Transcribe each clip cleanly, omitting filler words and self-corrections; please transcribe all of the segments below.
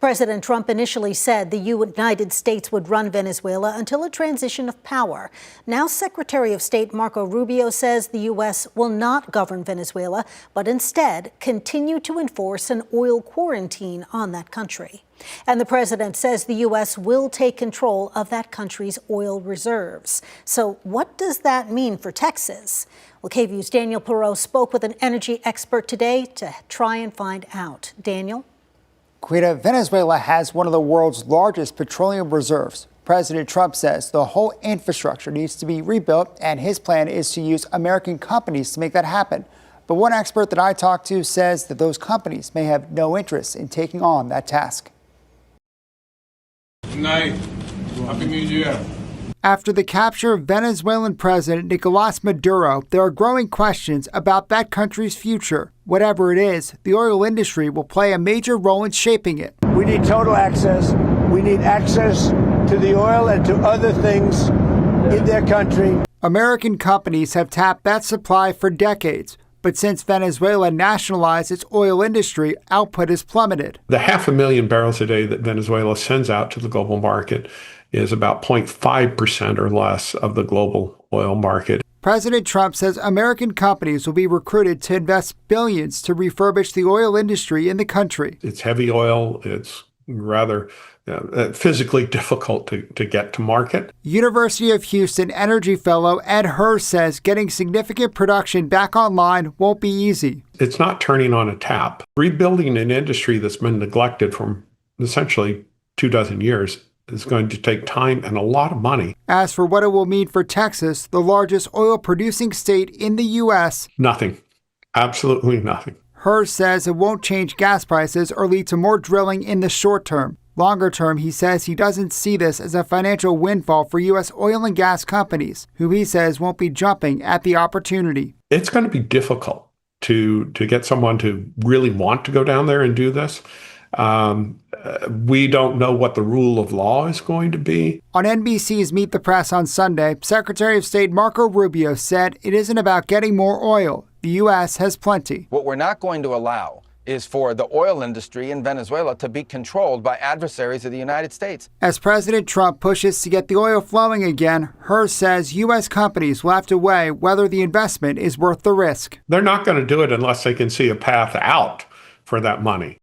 President Trump initially said the United States would run Venezuela until a transition of power. Now Secretary of State Marco Rubio says the U.S. will not govern Venezuela, but instead continue to enforce an oil quarantine on that country. And the president says the U.S. will take control of that country's oil reserves. So what does that mean for Texas? Well, KVUE's Daniel Perot spoke with an energy expert today to try and find out. Daniel? Venezuela has one of the world's largest petroleum reserves. President Trump says the whole infrastructure needs to be rebuilt, and his plan is to use American companies to make that happen. But one expert that I talked to says that those companies may have no interest in taking on that task. Good night. Happy New Year. After the capture of Venezuelan President Nicolás Maduro, there are growing questions about that country's future. Whatever it is, the oil industry will play a major role in shaping it. We need total access. We need access to the oil and to other things in their country. American companies have tapped that supply for decades. But since Venezuela nationalized its oil industry, output has plummeted. The 500,000 barrels a day that Venezuela sends out to the global market is about 0.5% or less of the global oil market. President Trump says American companies will be recruited to invest billions to refurbish the oil industry in the country. It's heavy oil. It's rather physically difficult to get to market. University of Houston energy fellow Ed Hurst says getting significant production back online won't be easy. It's not turning on a tap. Rebuilding an industry that's been neglected for essentially 24 years is going to take time and a lot of money. As for what it will mean for Texas, the largest oil-producing state in the U.S., nothing. Absolutely nothing. Hurst says it won't change gas prices or lead to more drilling in the short term. Longer term, he says he doesn't see this as a financial windfall for U.S. oil and gas companies, who he says won't be jumping at the opportunity. It's going to be difficult to get someone to really want to go down there and do this. We don't know what the rule of law is going to be. On NBC's Meet the Press on Sunday, Secretary of State Marco Rubio said it isn't about getting more oil. The U.S. has plenty. What we're not going to allow is for the oil industry in Venezuela to be controlled by adversaries of the United States. As President Trump pushes to get the oil flowing again, Hurst says U.S. companies will have to weigh whether the investment is worth the risk. They're not going to do it unless they can see a path out for that money.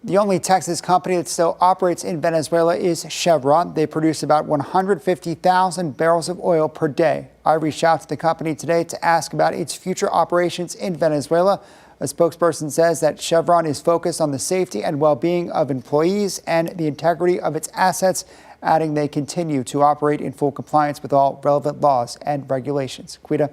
The only Texas company that still operates in Venezuela is Chevron. They produce about 150,000 barrels of oil per day. I reached out to the company today to ask about its future operations in Venezuela. A spokesperson says that Chevron is focused on the safety and well-being of employees and the integrity of its assets, adding they continue to operate in full compliance with all relevant laws and regulations. Quita.